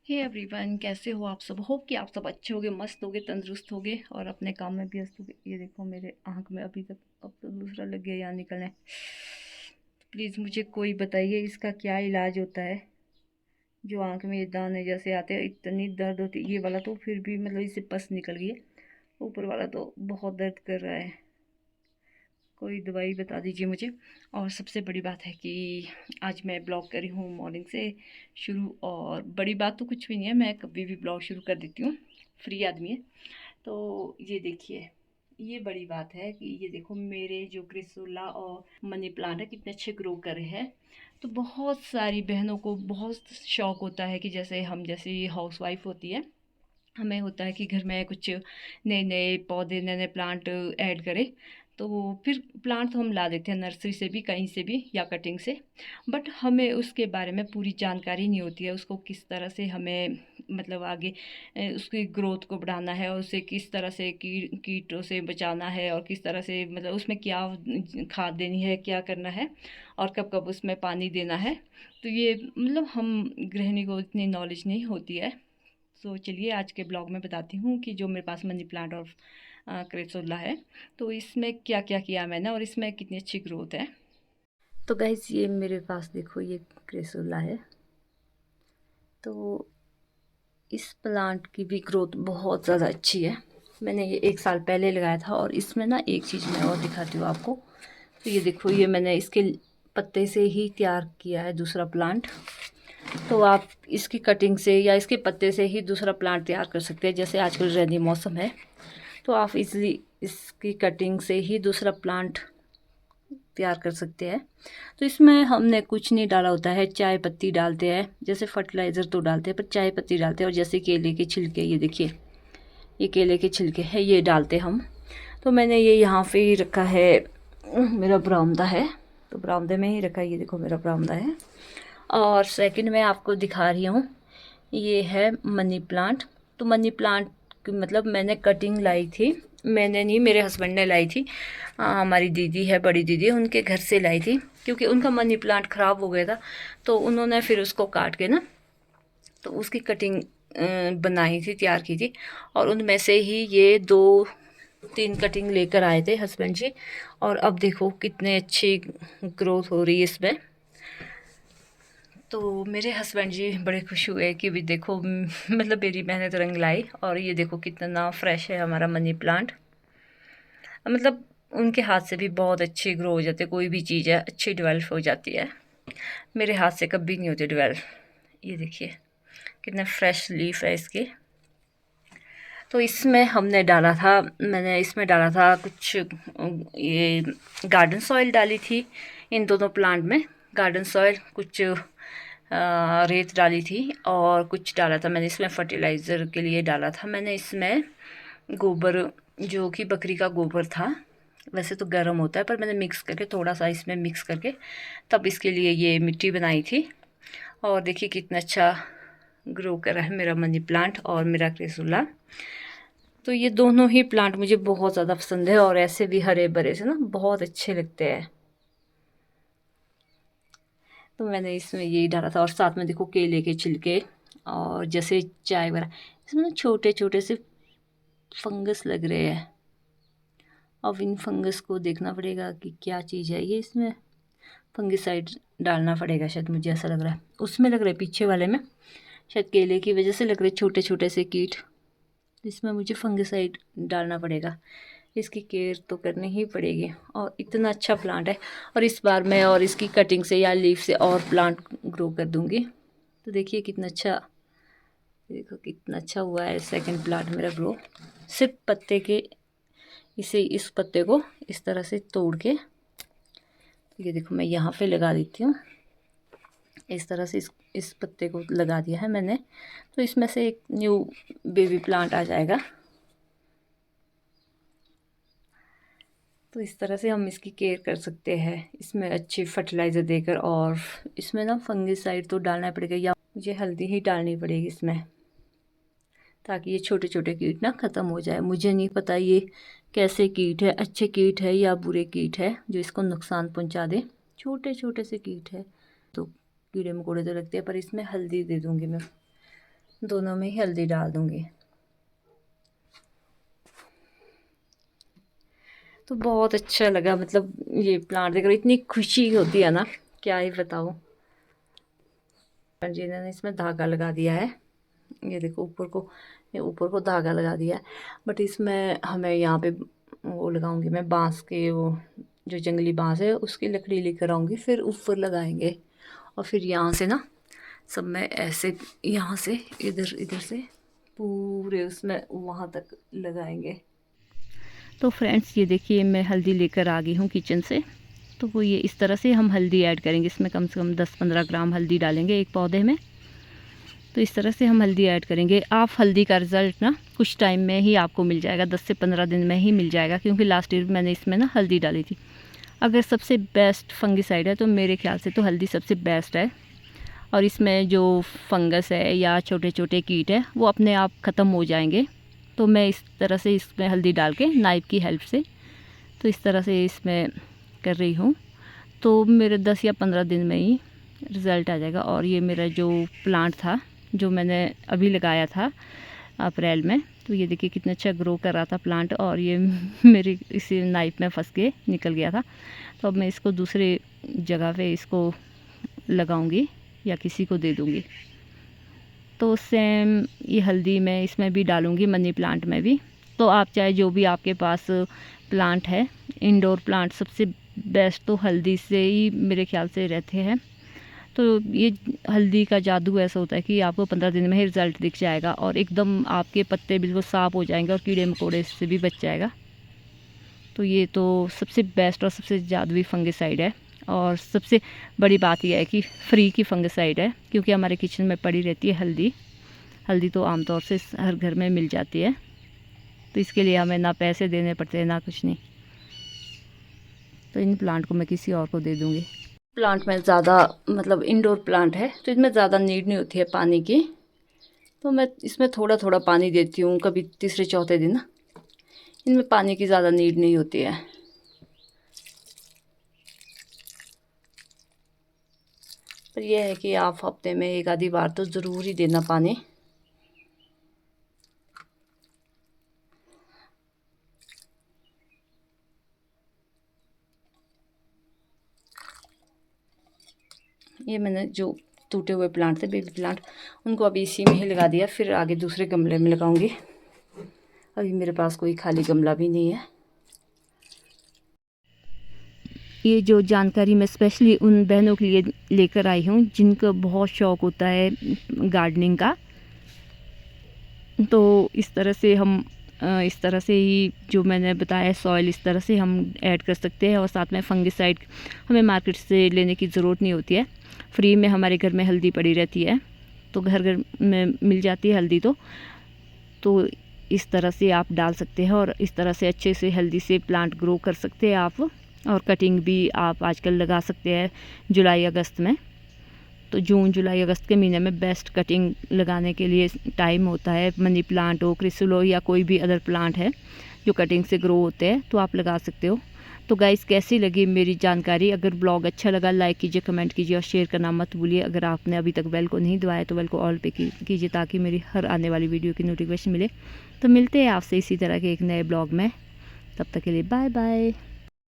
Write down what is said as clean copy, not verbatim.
Hey everyone, कैसे हो आप सब। होप कि आप सब अच्छे होगे, मस्त होगे, तंदुरुस्त होगे और अपने काम में व्यस्त होगे। ये देखो मेरे आँख में अभी तक अब तो दूसरा लग गया यहाँ निकलने। प्लीज़ मुझे कोई बताइए इसका क्या इलाज होता है। जो आँख में ये दाने जैसे आते हैं, इतनी दर्द होती है। ये वाला तो फिर भी मतलब इससे पस निकल गई है, ऊपर वाला तो बहुत दर्द कर रहा है। कोई दवाई बता दीजिए मुझे। और सबसे बड़ी बात है कि आज मैं ब्लॉग कर रही हूँ मॉर्निंग से शुरू, और बड़ी बात तो कुछ भी नहीं है, मैं कभी भी ब्लॉग शुरू कर देती हूँ, फ्री आदमी है। तो ये देखिए, ये बड़ी बात है कि ये देखो मेरे जो क्रिसोला और मनी प्लांट है कितने अच्छे ग्रो कर रहे हैं। तो बहुत सारी बहनों को बहुत शौक होता है कि जैसे हम जैसे हाउस वाइफ होती है, हमें होता है कि घर में कुछ नए नए पौधे, नए नए प्लांट ऐड करें। तो फिर प्लांट तो हम ला देते हैं नर्सरी से भी, कहीं से भी, या कटिंग से। बट हमें उसके बारे में पूरी जानकारी नहीं होती है, उसको किस तरह से हमें मतलब आगे उसकी ग्रोथ को बढ़ाना है, और उसे किस तरह से कीटों से बचाना है, और किस तरह से मतलब उसमें क्या खाद देनी है, क्या करना है, और कब कब उसमें पानी देना है। तो ये मतलब हम गृहिणी को इतनी नॉलेज नहीं होती है। तो चलिए आज के ब्लॉग में बताती हूँ कि जो मेरे पास मनी प्लांट और क्रेसोला है, तो इसमें क्या क्या किया मैंने और इसमें कितनी अच्छी ग्रोथ है। तो गाइस ये मेरे पास देखो, ये क्रेसोला है। तो इस प्लांट की भी ग्रोथ बहुत ज़्यादा अच्छी है। मैंने ये 1 साल पहले लगाया था, और इसमें ना एक चीज़ मैं और दिखाती हूँ आपको। तो ये देखो, ये मैंने इसके पत्ते से ही तैयार किया है दूसरा प्लांट। तो आप इसकी कटिंग से या इसके पत्ते से ही दूसरा प्लांट तैयार कर सकते हैं। जैसे आजकल रेनी मौसम है, तो आप इजीली इसकी कटिंग से ही दूसरा प्लांट तैयार कर सकते हैं। तो इसमें हमने कुछ नहीं डाला होता है, चाय पत्ती डालते हैं, जैसे फर्टिलाइज़र तो डालते हैं पर चाय पत्ती डालते हैं, और जैसे केले के छिलके, ये देखिए ये केले के छिलके हैं, ये डालते हम। तो मैंने ये यहाँ पे ही रखा है, मेरा बरामदा है, तो बरामदे में ही रखा है। ये देखो मेरा बरामदा है। और सेकंड में आपको दिखा रही हूँ, ये है मनी प्लांट। तो मनी प्लांट की मतलब मैंने कटिंग लाई थी, मैंने नहीं, मेरे हस्बैंड ने लाई थी। हमारी दीदी है, बड़ी दीदी, उनके घर से लाई थी, क्योंकि उनका मनी प्लांट ख़राब हो गया था। तो उन्होंने फिर उसको काट के ना, तो उसकी कटिंग बनाई थी, तैयार की थी। और उनमें से ही ये 2-3 कटिंग लेकर आए थे हस्बैंड जी। और अब देखो कितने अच्छी ग्रोथ हो रही है इसमें। तो मेरे हस्बैंड जी बड़े खुश हुए कि भी देखो मतलब मेरी मेहनत रंग लाई, और ये देखो कितना फ्रेश है हमारा मनी प्लांट। मतलब उनके हाथ से भी बहुत अच्छी ग्रो हो जाती है, कोई भी चीज़ है अच्छी डेवलप हो जाती है। मेरे हाथ से कभी नहीं होती डेवलप। ये देखिए कितने फ्रेश लीफ है इसके। तो इसमें हमने डाला था, मैंने इसमें डाला था कुछ ये गार्डन सॉइल डाली थी इन दोनों प्लांट में। गार्डन सॉइल, कुछ रेत डाली थी, और कुछ डाला था मैंने इसमें फर्टिलाइज़र के लिए डाला था मैंने इसमें गोबर, जो कि बकरी का गोबर था। वैसे तो गर्म होता है, पर मैंने मिक्स करके थोड़ा सा इसमें मिक्स करके तब इसके लिए ये मिट्टी बनाई थी। और देखिए कितना अच्छा ग्रो करा है मेरा मनी प्लांट और मेरा क्रेसुला। तो ये दोनों ही प्लांट मुझे बहुत ज़्यादा पसंद है, और ऐसे भी हरे भरे से ना बहुत अच्छे लगते हैं। तो मैंने इसमें यही डाला था, और साथ में देखो केले के छिलके, और जैसे चाय वगैरह, इसमें ना छोटे छोटे से फंगस लग रहे हैं। अब इन फंगस को देखना पड़ेगा कि क्या चीज़ है ये, इसमें फंगिसाइड डालना पड़ेगा शायद, मुझे ऐसा लग रहा है। उसमें लग रहा है पीछे वाले में, शायद केले की वजह से लग रहे छोटे छोटे से कीट। इसमें मुझे फंगिसाइड डालना पड़ेगा, इसकी केयर तो करनी ही पड़ेगी। और इतना अच्छा प्लांट है, और इस बार मैं और इसकी कटिंग से या लीफ से और प्लांट ग्रो कर दूँगी। तो देखिए कितना अच्छा, देखो कितना अच्छा हुआ है सेकंड प्लांट मेरा ग्रो। सिर्फ पत्ते के, इसे इस पत्ते को इस तरह से तोड़ के, ये देखो मैं यहाँ पे लगा देती हूँ, इस तरह से इस पत्ते को लगा दिया है मैंने। तो इसमें से एक न्यू बेबी प्लांट आ जाएगा। तो इस तरह से हम इसकी केयर कर सकते हैं, इसमें अच्छी फर्टिलाइज़र देकर। और इसमें ना फंगिसाइड तो डालना पड़ेगा, या मुझे हल्दी ही डालनी पड़ेगी इसमें, ताकि ये छोटे छोटे कीट ना ख़त्म हो जाए। मुझे नहीं पता ये कैसे कीट है, अच्छे कीट है या बुरे कीट है जो इसको नुकसान पहुंचा दे। छोटे छोटे से कीट है, तो कीड़े मकोड़े तो लगते हैं, पर इसमें हल्दी दे दूँगी मैं। दोनों में ही हल्दी डाल दूँगी। तो बहुत अच्छा लगा, मतलब ये प्लांट देखकर इतनी खुशी होती है ना, क्या ही बताऊँ। जी ने इसमें धागा लगा दिया है, ये देखो ऊपर को, ये ऊपर को धागा लगा दिया है। बट इसमें हमें यहाँ पे वो लगाऊंगी मैं, बांस के वो जो जंगली बांस है उसकी लकड़ी लेकर आऊँगी, फिर ऊपर लगाएंगे। और फिर यहाँ से ना सब में ऐसे यहाँ से इधर इधर से पूरे उसमें वहाँ तक लगाएंगे। तो फ्रेंड्स ये देखिए मैं हल्दी लेकर आ गई हूँ किचन से। तो वो ये इस तरह से हम हल्दी ऐड करेंगे, इसमें कम से कम 10-15 ग्राम हल्दी डालेंगे एक पौधे में। तो इस तरह से हम हल्दी ऐड करेंगे। आप हल्दी का रिज़ल्ट ना कुछ टाइम में ही आपको मिल जाएगा, 10 से 15 दिन में ही मिल जाएगा, क्योंकि लास्ट ईयर मैंने इसमें ना हल्दी डाली थी। अगर सबसे बेस्ट फंगिसाइड है तो मेरे ख्याल से तो हल्दी सबसे बेस्ट है। और इसमें जो फंगस है या छोटे छोटे कीट है वो अपने आप ख़त्म हो जाएंगे। तो मैं इस तरह से इसमें हल्दी डाल के नाइफ़ की हेल्प से, तो इस तरह से इसमें कर रही हूँ। तो मेरे 10 या 15 दिन में ही रिज़ल्ट आ जाएगा। और ये मेरा जो प्लांट था जो मैंने अभी लगाया था अप्रैल में, तो ये देखिए कितना अच्छा ग्रो कर रहा था प्लांट, और ये मेरी इसी नाइफ में फंस के निकल गया था। तो अब मैं इसको दूसरे जगह पे इसको लगाऊंगी या किसी को दे दूंगी। तो सेम ये हल्दी मैं इसमें भी डालूंगी, मनी प्लांट में भी। तो आप चाहे जो भी आपके पास प्लांट है, इंडोर प्लांट, सबसे बेस्ट तो हल्दी से ही मेरे ख्याल से रहते हैं। तो ये हल्दी का जादू ऐसा होता है कि आपको 15 दिन में ही रिज़ल्ट दिख जाएगा, और एकदम आपके पत्ते बिल्कुल साफ़ हो जाएंगे और कीड़े मकोड़े से भी बच जाएगा। तो ये तो सबसे बेस्ट और सबसे जादुई फंगिसाइड है। और सबसे बड़ी बात यह है कि फ्री की फंगिसाइड है, क्योंकि हमारे किचन में पड़ी रहती है हल्दी। हल्दी तो आमतौर से हर घर में मिल जाती है, तो इसके लिए हमें ना पैसे देने पड़ते हैं ना कुछ नहीं। तो इन प्लांट को मैं किसी और को दे दूँगी। प्लांट में ज़्यादा, मतलब इंडोर प्लांट है तो इसमें ज़्यादा नीड नहीं होती है पानी की, तो मैं इसमें थोड़ा थोड़ा पानी देती हूँ, कभी तीसरे चौथे दिन ना। इनमें पानी की ज़्यादा नीड नहीं होती है। पर यह है कि आप हफ्ते में एक आधी बार तो ज़रूर ही देना पानी। ये मैंने जो टूटे हुए प्लांट थे, बेबी प्लांट, उनको अभी इसी में ही लगा दिया, फिर आगे दूसरे गमले में लगाऊंगी। अभी मेरे पास कोई खाली गमला भी नहीं है। ये जो जानकारी मैं स्पेशली उन बहनों के लिए लेकर आई हूँ जिनको बहुत शौक़ होता है गार्डनिंग का। तो इस तरह से हम इस तरह से ही जो मैंने बताया सॉइल इस तरह से हम ऐड कर सकते हैं। और साथ में फंगिसाइड हमें मार्केट से लेने की ज़रूरत नहीं होती है, फ्री में हमारे घर में हल्दी पड़ी रहती है, तो घर घर में मिल जाती है हल्दी। तो इस तरह से आप डाल सकते हैं और इस तरह से अच्छे से हेल्दी से प्लांट ग्रो कर सकते हैं आप। और कटिंग भी आप आजकल लगा सकते हैं जुलाई अगस्त में। तो जून जुलाई अगस्त के महीने में बेस्ट कटिंग लगाने के लिए टाइम होता है। मनी प्लांट हो, क्रिसल हो, या कोई भी अदर प्लांट है जो कटिंग से ग्रो होते हैं, तो आप लगा सकते हो। तो गाइस कैसी लगी मेरी जानकारी? अगर ब्लॉग अच्छा लगा लाइक कीजिए, कमेंट कीजिए और शेयर करना मत भूलिए। अगर आपने अभी तक बेल को नहीं दबाया तो बेल को ऑल पे कीजिए ताकि मेरी हर आने वाली वीडियो की नोटिफिकेशन मिले। तो मिलते हैं आपसे इसी तरह के एक नए ब्लॉग में, तब तक के लिए बाय बाय।